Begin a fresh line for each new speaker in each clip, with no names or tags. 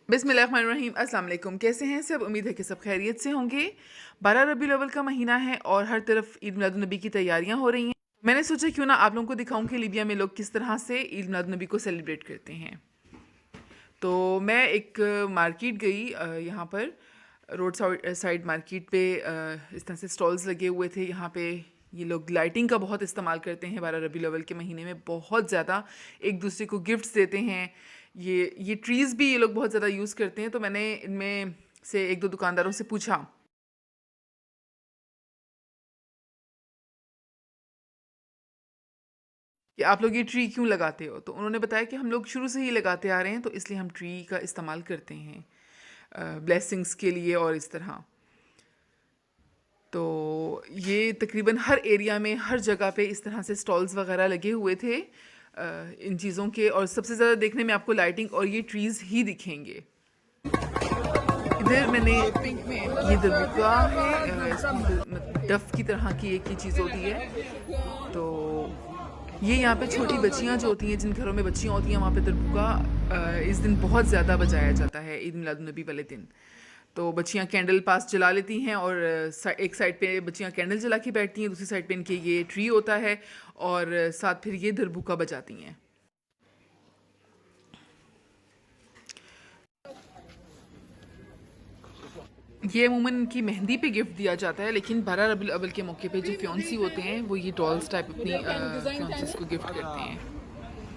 बिस्मिल्लाहिर्रहमानिर्रहीम। अस्सलाम वालेकुम। कैसे हैं सब? उम्मीद है कि सब खैरियत से होंगे। 12 रबीउल अव्वल का महीना है और हर तरफ ईद मिलादुन नबी की तैयारियां हो रही हैं। मैंने सोचा क्यों ना आप लोगों को दिखाऊं कि लीबिया में लोग किस तरह से ईद मिलादुन नबी को सेलिब्रेट करते हैं। तो मैं एक मार्केट गई, यहाँ पर रोड साइड मार्केट पे इस तरह से स्टॉल्स लगे हुए थे। यहाँ पे ये लोग लाइटिंग का बहुत इस्तेमाल करते हैं 12 रबीउल अव्वल के महीने में, बहुत ज़्यादा एक दूसरे को गिफ्ट्स देते हैं। ये ट्रीज़ भी ये लोग बहुत ज़्यादा यूज़ करते हैं। तो मैंने इनमें से एक दो दुकानदारों से पूछा कि आप लोग ये ट्री क्यों लगाते हो। तो उन्होंने बताया कि हम लोग शुरू से ही लगाते आ रहे हैं, तो इसलिए हम ट्री का इस्तेमाल करते हैं ब्लेसिंग्स के लिए और इस तरह। तो ये तकरीबन हर एरिया में, हर जगह पे इस तरह से स्टॉल्स वगैरह लगे हुए थे इन चीज़ों के। और सबसे ज़्यादा देखने में आपको लाइटिंग और ये ट्रीज़ ही दिखेंगे। इधर मैंने पिंक में ये दरबुका है, इसको डफ की तरह की एक ही चीज़ होती है। तो ये यहाँ पे छोटी बच्चियाँ जो होती हैं, जिन घरों में बच्चियाँ होती हैं, वहाँ पे दरबुका इस दिन बहुत ज़्यादा बजाया जाता है, ईद मिलादुन नबी वाले दिन। तो बच्चियाँ कैंडल पास जला लेती हैं और एक साइड पे बच्चियाँ कैंडल जला के बैठती हैं, दूसरी साइड पे इनके ये ट्री होता है और साथ फिर ये दरबुका बजाती हैं। ये अमूमन इनकी मेहंदी पे गिफ्ट दिया जाता है, लेकिन 12 रबीउल अव्वल के मौके पे जो फ्योंसी होते हैं वो ये डॉल्स टाइप अपनी फ्योंसीज को गिफ्ट करते हैं।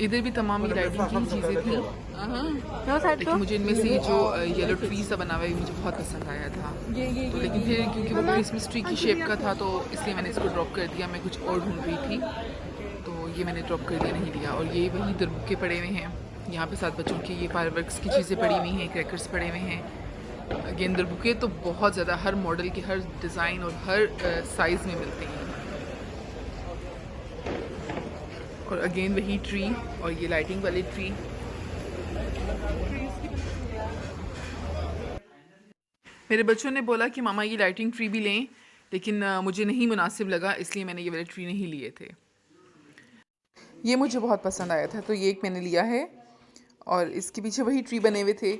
इधर भी तमाम ये लाइटिंग की चीज़ें थी, लेकिन मुझे इनमें से ये जो येलो ट्री सा बना हुआ है ये मुझे बहुत पसंद आया था। तो लेकिन फिर क्योंकि वो क्रिसमस ट्री की शेप का था, तो इसलिए मैंने इसको ड्रॉप कर दिया। मैं कुछ और ढूंढ रही थी, तो ये मैंने ड्रॉप कर दिया, नहीं लिया। और ये वही दरबुके पड़े हुए हैं यहाँ पे, साथ बच्चों की ये फायरवर्क्स की चीज़ें पड़ी हुई हैं, क्रैकर्स पड़े हुए हैं। अगेन दरबुके तो बहुत ज़्यादा हर मॉडल के, हर डिज़ाइन और हर साइज़ में मिलते हैं। और अगेन वही ट्री और ये लाइटिंग वाली ट्री। मेरे बच्चों ने बोला कि मामा ये लाइटिंग ट्री भी लें, लेकिन मुझे नहीं मुनासिब लगा, इसलिए मैंने ये वाले ट्री नहीं लिए थे। ये मुझे बहुत पसंद आया था, तो ये एक मैंने लिया है। और इसके पीछे वही ट्री बने हुए थे।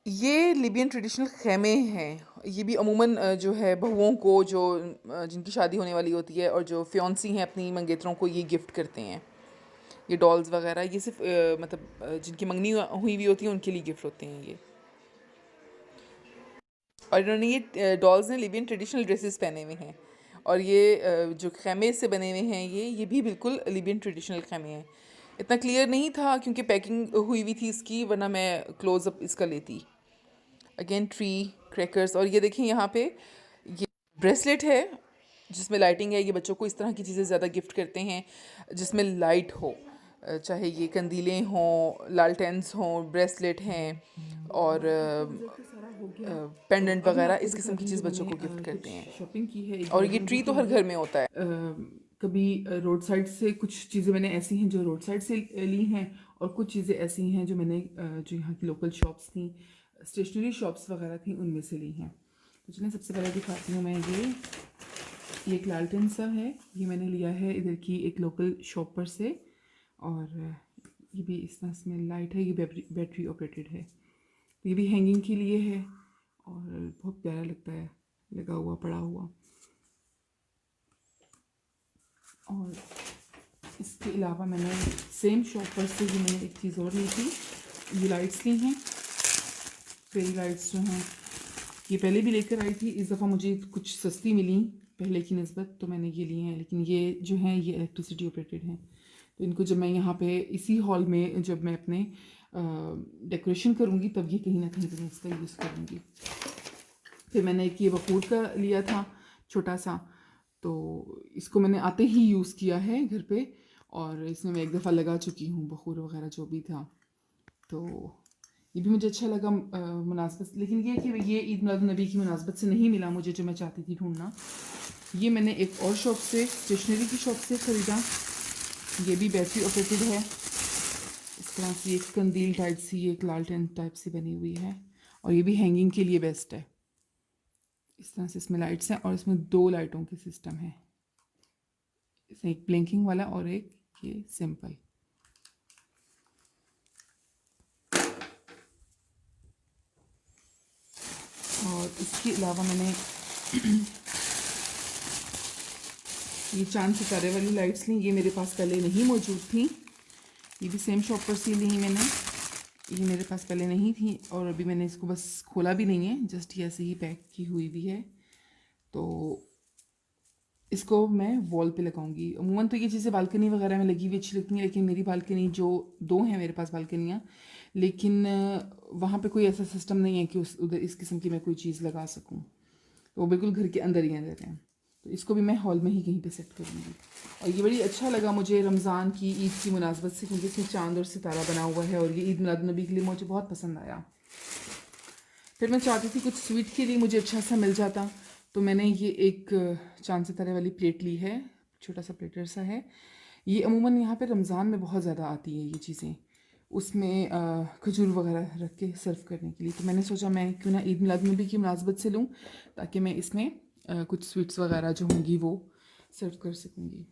ये लिबियन ट्रेडिशनल ख़ैमे हैं। ये भी अमूमन जो है बहुओं को, जो जिनकी शादी होने वाली होती है और जो फियांसी हैं अपनी मंगेतरों को, ये गिफ्ट करते हैं। ये डॉल्स वगैरह ये सिर्फ मतलब जिनकी मंगनी हुई हुई होती है उनके लिए गिफ्ट होते हैं ये। और इन्होंने ये डॉल्स ने लिबियन ट्रेडिशनल ड्रेसेस पहने हुए हैं। और ये जो खैमे से बने हुए हैं ये भी बिल्कुल लिबियन ट्रेडिशनल खैमे हैं। इतना क्लियर नहीं था क्योंकि पैकिंग हुई हुई थी इसकी, वरना मैं क्लोज़अप इसका लेती। Again tree, crackers. और ये देखें यहाँ पे ये ब्रेसलेट है जिसमें लाइटिंग है। ये बच्चों को इस तरह की चीज़ें ज़्यादा गिफ्ट करते हैं जिसमें लाइट हो, चाहे ये कंदीलें हों, लालटेन्स हों, ब्रेसलेट हैं और पेंडेंट वगैरह इस किस्म की चीज़ बच्चों को गिफ्ट करते हैं। शॉपिंग की है और ये ट्री तो हर घर में होता है। कभी रोड साइड से कुछ चीज़ें मैंने ऐसी हैं जो रोड साइड से ली हैं, और कुछ चीज़ें ऐसी हैं जो मैंने जो यहाँ की लोकल शॉप्स थी, स्टेशनरी शॉप्स वगैरह थी, उनमें से ली हैं। तो चलिए सबसे पहले दिखाती हूँ मैं ये एक लालटेन सा है। ये मैंने लिया है इधर की एक लोकल शॉप पर से। और ये भी इस तरह इसमें लाइट है, ये बैटरी ऑपरेटेड है। ये भी हैंगिंग के लिए है और बहुत प्यारा लगता है लगा हुआ, पड़ा हुआ। और इसके अलावा मैंने सेम शॉप पर से ही मैंने एक चीज़ और ली थी। ये लाइट्स ली हैं, फेरी लाइट्स जो हैं, ये पहले भी लेकर आई थी। इस दफ़ा मुझे कुछ सस्ती मिली पहले की निस्बत, तो मैंने ये लिए हैं। लेकिन ये जो हैं ये इलेक्ट्रिसिटी ऑपरेटेड हैं, तो इनको जब मैं यहाँ पे इसी हॉल में जब मैं अपने डेकोरेशन करूँगी तब ये कहीं ना कहीं तो मैं इसका यूज़ करूँगी। फिर मैंने एक ये बखूर का लिया था छोटा सा, तो इसको मैंने आते ही यूज़ किया है घर पे, और इसमें मैं एक दफ़ा लगा चुकी हूँ बखूर वगैरह जो भी था। तो ये भी मुझे अच्छा लगा मुनासबत। लेकिन ये कि ये ईद मिलादुन नबी की मुनासबत से नहीं मिला मुझे जो मैं चाहती थी ढूंढना। ये मैंने एक और शॉप से, स्टेशनरी की शॉप से ख़रीदा। ये भी बैटरी ऑपरेटेड है। इस तरह से एक कंदील टाइप सी, एक लालटेन टाइप सी बनी हुई है, और ये भी हैंगिंग के लिए बेस्ट है। इस तरह से इसमें लाइट्स हैं और इसमें दो लाइटों के सिस्टम है, इसमें एक ब्लिंकिंग वाला और एक ये सिंपल। इसके अलावा मैंने ये चांद सितारे वाली लाइट्स ली। ये मेरे पास पहले नहीं मौजूद थी, ये भी सेम शॉप पर से ली मैंने। ये मेरे पास पहले नहीं थी और अभी मैंने इसको बस खोला भी नहीं है, जस्ट ये ऐसे ही पैक की हुई भी है। तो इसको मैं वॉल पे लगाऊंगी। अमूमन तो ये चीज़ें बालकनी वगैरह में लगी हुई अच्छी लगती हैं, लेकिन मेरी बालकनी जो 2 हैं मेरे पास बालकनियाँ, लेकिन वहाँ पे कोई ऐसा सिस्टम नहीं है कि उधर इस किस्म की मैं कोई चीज़ लगा सकूँ। तो वो बिल्कुल घर के अंदर ही अंदर हैं। तो इसको भी मैं हॉल में ही कहीं पे सेट करूँगी। और ये बड़ी अच्छा लगा मुझे रमज़ान की ईद की मुनासबत से, क्योंकि इसमें चांद और सितारा बना हुआ है और ये ईद मिलाद नबी के लिए मुझे बहुत पसंद आया। फिर मैं चाहती थी कुछ स्वीट के लिए मुझे अच्छा सा मिल जाता, तो मैंने ये एक चांद सितारे वाली प्लेट ली है, छोटा सा प्लेटर सा है। ये अमूमन यहाँ पे रमज़ान में बहुत ज़्यादा आती है ये चीज़ें, उसमें खजूर वगैरह रख के सर्व करने के लिए। तो मैंने सोचा मैं क्यों ना ईद मिलाद नबी की मुनासबत से लूँ, ताकि मैं इसमें कुछ स्वीट्स वगैरह जो होंगी वो सर्व कर सकूँगी।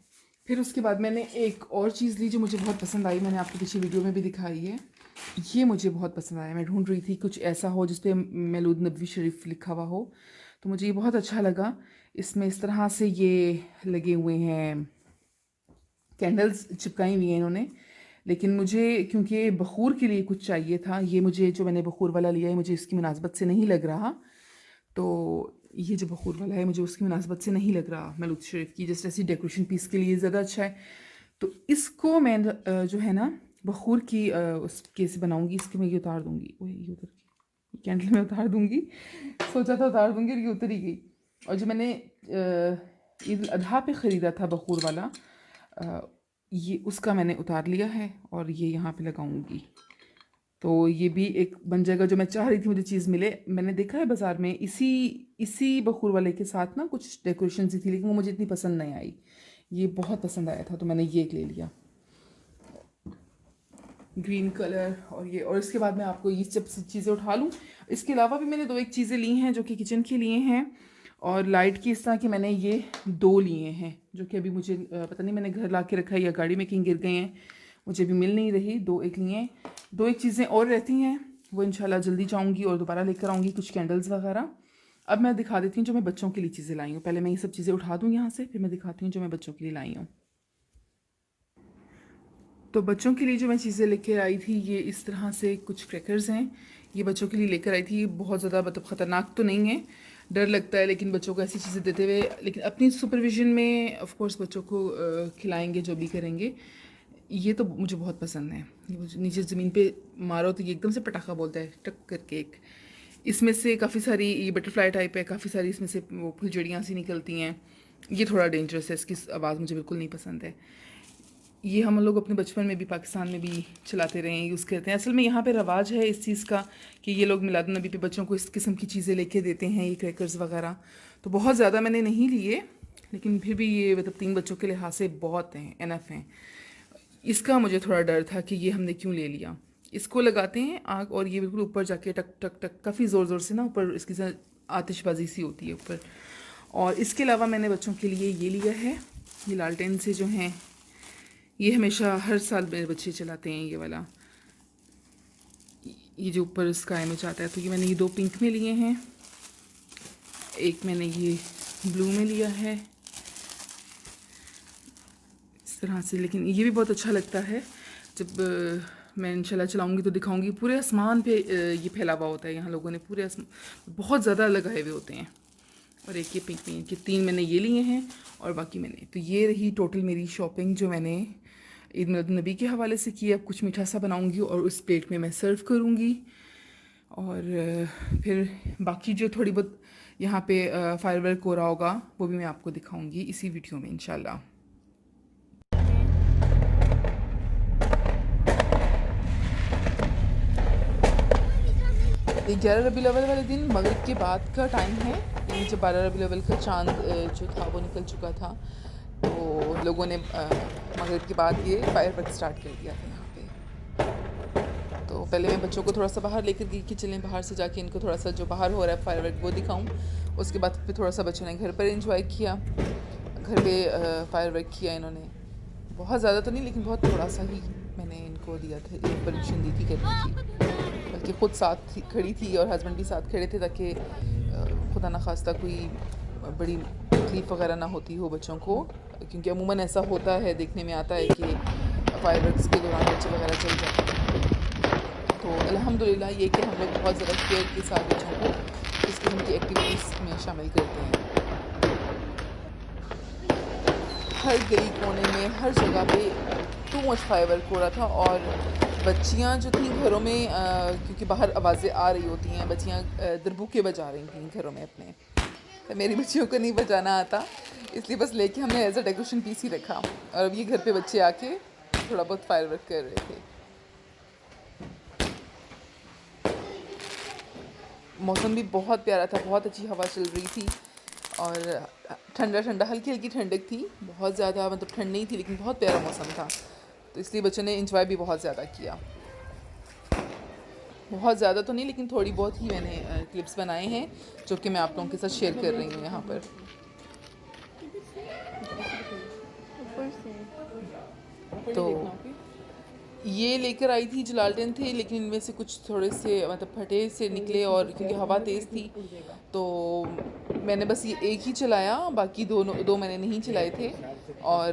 फिर उसके बाद मैंने एक और चीज़ ली जो मुझे बहुत पसंद आई, मैंने आपको पीछे वीडियो में भी दिखाई है। ये मुझे बहुत पसंद आया। मैं ढूंढ रही थी कुछ ऐसा हो जिस पे मौलूद नबवी शरीफ लिखा हुआ हो, तो मुझे ये बहुत अच्छा लगा। इसमें इस तरह से ये लगे हुए हैं, कैंडल्स चिपकाई हुई हैं इन्होंने, लेकिन मुझे क्योंकि बखूर के लिए कुछ चाहिए था, ये मुझे जो मैंने बखूर वाला लिया है मुझे इसकी मुनासबत से नहीं लग रहा। तो ये जो बखूर वाला है मुझे उसकी मुनासबत से नहीं लग रहा मौलूद शरीफ की, जस्ट ऐसी डेकोरेशन पीस के लिए ज़्यादा अच्छा है। तो इसको मैं जो है ना बखूर की उसके से बनाऊँगी। इसको मैं ये उतार दूँगी, वही ये उतर गई कैंडल में उतार दूँगी, सोचा था उतार दूँगी और ये उतर ही गई। और जो मैंने ईद अधा पे ख़रीदा था बखूर वाला, ये उसका मैंने उतार लिया है और ये यहाँ पे लगाऊंगी। तो ये भी एक बन जाएगा जो मैं चाह रही थी मुझे चीज़ मिले। मैंने देखा है बाज़ार में इसी बखूर वाले के साथ ना कुछ डेकोरेशन सी थी, लेकिन वो मुझे इतनी पसंद नहीं आई। ये बहुत पसंद आया था तो मैंने ये एक ले लिया, ग्रीन कलर। और इसके बाद मैं आपको ये सब चीज़ें उठा लूँ। इसके अलावा भी मैंने 2 एक चीज़ें ली हैं जो कि किचन के लिए हैं, और लाइट की इस तरह के मैंने ये 2 लिए हैं, जो कि अभी मुझे पता नहीं मैंने घर ला के रखा है या गाड़ी में कहीं गिर गए हैं, मुझे भी मिल नहीं रही। 2 एक लिए हैं। 2 एक चीज़ें और रहती हैं, वो इंशाल्लाह जल्दी जाऊँगी और दोबारा लेकर आऊँगी, कुछ कैंडल्स वगैरह। अब मैं दिखा देती हूँ जो मैं बच्चों के लिए चीज़ें लाई हूँ। पहले मैं ये सब चीज़ें उठा दूँ यहाँ से, फिर मैं दिखाती हूँ जो मैं बच्चों के लिए लाई हूँ। तो बच्चों के लिए जो मैं चीज़ें लेकर आई थी, ये इस तरह से कुछ क्रैकर्स हैं। ये बच्चों के लिए लेकर आई थी। बहुत ज़्यादा मतलब ख़तरनाक तो नहीं है, डर लगता है, लेकिन बच्चों को ऐसी चीज़ें देते हुए, लेकिन अपनी सुपरविजन में ऑफ कोर्स बच्चों को खिलाएंगे जो भी करेंगे। ये तो मुझे बहुत पसंद है। ये मुझे नीचे ज़मीन पे मारो तो ये एकदम से पटाखा बोलता है, टक करके एक। इसमें से काफ़ी सारी, ये बटरफ्लाई टाइप है, काफ़ी सारी इसमें से वो फुलझड़ियाँ सी निकलती हैं। ये थोड़ा डेंजरस है, इसकी आवाज़ मुझे बिल्कुल नहीं पसंद है। ये हम लोग अपने बचपन में भी पाकिस्तान में भी चलाते रहे हैं, यूज़ करते हैं। असल में यहाँ पे रवाज है इस चीज़ का कि ये लोग मिलाद नबी पे बच्चों को इस किस्म की चीज़ें लेके देते हैं, ये क्रैकर्स वगैरह। तो बहुत ज़्यादा मैंने नहीं लिए, लेकिन फिर भी ये मतलब 3 बच्चों के लिहाज से बहुत हैं, एनफ हैं। इसका मुझे थोड़ा डर था कि ये हमने क्यों ले लिया। इसको लगाते हैं आग और ये बिल्कुल ऊपर जाके टक टक टक काफ़ी ज़ोर ज़ोर से ना ऊपर इसकी आतिशबाजी सी होती है ऊपर। और इसके अलावा मैंने बच्चों के लिए ये लिया है, ये लालटेन से जो हैं, ये हमेशा हर साल मेरे बच्चे चलाते हैं ये वाला, ये जो ऊपर स्काई में जाता है। तो ये मैंने ये 2 पिंक में लिए हैं, एक मैंने ये ब्लू में लिया है इस तरह से। लेकिन ये भी बहुत अच्छा लगता है, जब मैं इंशाल्लाह चलाऊंगी तो दिखाऊंगी। पूरे आसमान पे ये फैला हुआ होता है, यहाँ लोगों ने पूरे बहुत ज़्यादा लगाए हुए होते हैं। और एक ये पिंक में, कि 3 मैंने ये लिए हैं और बाकी मैंने, तो ये रही टोटल मेरी शॉपिंग जो मैंने ईद मिलाद नबी के हवाले से की। अब कुछ मीठा सा बनाऊंगी और उस प्लेट में मैं सर्व करूंगी। और फिर बाकी जो थोड़ी बहुत यहाँ पे फायरवर्क हो रहा होगा वो भी मैं आपको दिखाऊंगी इसी वीडियो में इंशाल्लाह। 11 रबी अव्वल वाले दिन मगरिब के बाद का टाइम है, यानी जब 12 रबी अव्वल का चांद जो था वो निकल चुका था, तो लोगों ने मगरिब के बाद ये फायरवर्क स्टार्ट कर दिया था यहाँ पे। तो पहले मैं बच्चों को थोड़ा सा बाहर लेकर गई कि चलें बाहर से जाके इनको थोड़ा सा जो बाहर हो रहा है फायरवर्क वो दिखाऊं। उसके बाद फिर थोड़ा सा बच्चों ने घर पर एंजॉय किया, घर पे फायरवर्क किया इन्होंने। बहुत ज़्यादा तो नहीं, लेकिन बहुत थोड़ा सा ही मैंने इनको दिया था, परमिशन दी थी करने की। बल्कि ख़ुद साथ खड़ी थी और हस्बैंड भी साथ खड़े थे ताकि खुदा न खास्ता कोई बड़ी तकलीफ़ वगैरह ना होती हो बच्चों को, क्योंकि अमूमन ऐसा होता है, देखने में आता है कि फायरवर्क्स के दौरान बच्चे वगैरह चल जाते हैं। तो अल्हम्दुलिल्लाह ये कि हम लोग बहुत ज़्यादा केयर के साथ बच्चों को इस किस्म की एक्टिविटीज़ में शामिल करते हैं। हर गली कोने में, हर जगह पे टू मच फायरवर्क हो रहा था। और बच्चियां जो थी घरों में, क्योंकि बाहर आवाज़ें आ रही होती हैं, बच्चियां दरबूके बजा रही थी घरों में अपने। तो मेरी बच्चियों को नहीं बजाना आता, इसलिए बस लेके हमने एज अ डेकोरेशन पीस ही रखा। और अब ये घर पे बच्चे आके थोड़ा बहुत फायरवर्क कर रहे थे। मौसम भी बहुत प्यारा था, बहुत अच्छी हवा चल रही थी और ठंडा ठंडा, हल्की हल्की ठंडक थी, बहुत ज़्यादा मतलब ठंड नहीं थी, लेकिन बहुत प्यारा मौसम था। तो इसलिए बच्चों ने इंजॉय भी बहुत ज़्यादा किया। बहुत ज़्यादा तो नहीं, लेकिन थोड़ी बहुत ही मैंने क्लिप्स बनाए हैं जो कि मैं आप लोगों के साथ शेयर कर रही हूँ यहाँ पर। तो ये लेकर आई थी जो लालटेन थे, लेकिन इनमें से कुछ थोड़े से मतलब फटे से निकले, और क्योंकि हवा तेज़ थी तो मैंने बस ये एक ही चलाया, बाकी दो मैंने नहीं चलाए थे। और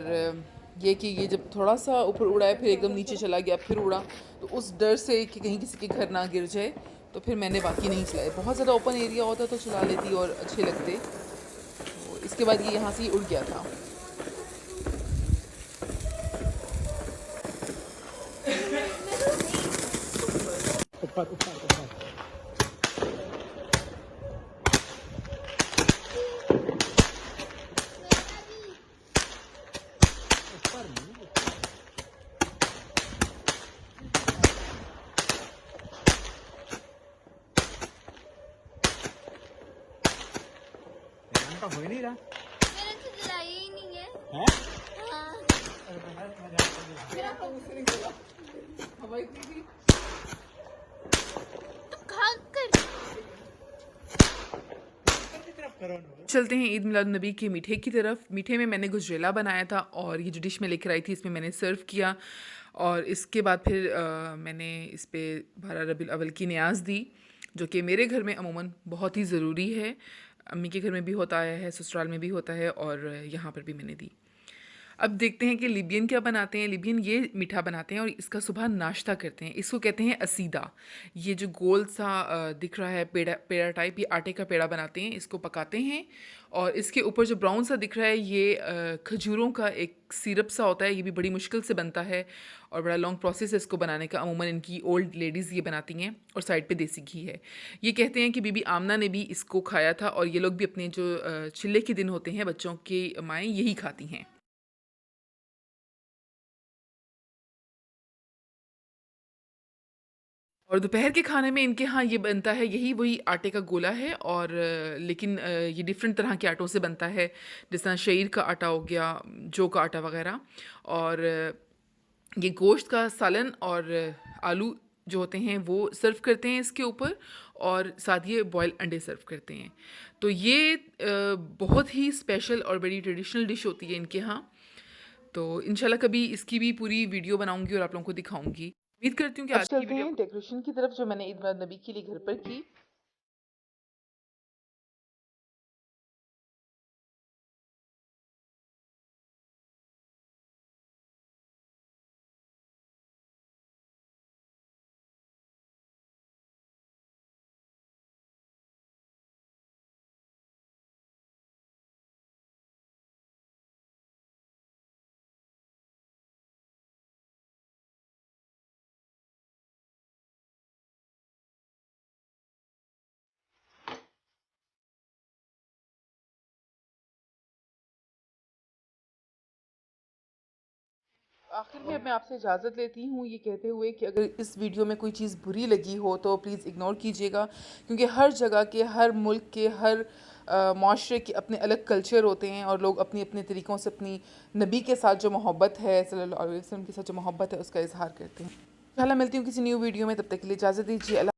ये कि ये जब थोड़ा सा ऊपर उड़ा फिर एकदम नीचे चला गया, फिर उड़ा, तो उस डर से कि कहीं किसी के घर ना गिर जाए, तो फिर मैंने बाकी नहीं चलाए। बहुत ज़्यादा ओपन एरिया होता तो चला लेती और अच्छे लगते। तो इसके बाद ये यहाँ से ही उड़ गया था।
हो ही नहीं रहा।
मैंने तो जलाई ही नहीं है।
हैं?
हाँ। तो खाकर
चलते हैं ईद मिलाद नबी के मीठे की तरफ। मीठे में मैंने गुजरेला बनाया था और ये जो डिश मैं लेकर आई थी इसमें मैंने सर्व किया। और इसके बाद फिर मैंने इस पे 12 रबीउल अव्वल की न्याज़ दी, जो कि मेरे घर में अमूमन बहुत ही ज़रूरी है। अम्मी के घर में भी होता है, ससुराल में भी होता है, और यहाँ पर भी मैंने दी। अब देखते हैं कि लिबियन क्या बनाते हैं। लिबियन ये मीठा बनाते हैं और इसका सुबह नाश्ता करते हैं। इसको कहते हैं असीदा। ये जो गोल सा दिख रहा है पेड़ा पेड़ा टाइप, ये आटे का पेड़ा बनाते हैं, इसको पकाते हैं। और इसके ऊपर जो ब्राउन सा दिख रहा है ये खजूरों का एक सिरप सा होता है। ये भी बड़ी मुश्किल से बनता है और बड़ा लॉन्ग प्रोसेस है इसको बनाने का। अमूमन इनकी ओल्ड लेडीज़ ये बनाती हैं। और साइड पे देसी घी है। ये कहते हैं कि बीबी आमना ने भी इसको खाया था और ये लोग भी अपने जो चिल्ले के दिन होते हैं, बच्चों की माएँ यही खाती हैं। और दोपहर के खाने में इनके यहाँ ये बनता है, यही वही आटे का गोला है, और लेकिन ये डिफरेंट तरह के आटों से बनता है, जिस तरह शईर का आटा हो गया, जौ का आटा वगैरह। और ये गोश्त का सालन और आलू जो होते हैं वो सर्व करते हैं इसके ऊपर, और साथ ये बॉयल अंडे सर्व करते हैं। तो ये बहुत ही स्पेशल और बड़ी ट्रेडिशनल डिश होती है इनके यहाँ। तो इंशाल्लाह कभी इसकी भी पूरी वीडियो बनाऊंगी और आप लोगों को दिखाऊंगी। उम्मीद करती हूँ कि
अब
आज की
चलते
वीडियो
हैं डेकोरेशन की तरफ जो मैंने ईद मिलाद नबी के लिए घर पर की। आखिर में मैं आपसे इजाज़त लेती हूँ ये कहते हुए कि अगर इस वीडियो में कोई चीज़ बुरी लगी हो तो प्लीज़ इग्नोर कीजिएगा, क्योंकि हर जगह के, हर मुल्क के, हर माशरे के अपने अलग कल्चर होते हैं और लोग अपनी अपने तरीक़ों से अपनी नबी के साथ जो मोहब्बत है, सल्लल्लाहु अलैहि वसल्लम के साथ जो मोहब्बत है, उसका इजहार करते हैं। इंशाल्लाह मिलती हूँ किसी न्यू वीडियो में, तब तक के लिए इजाज़त दीजिए।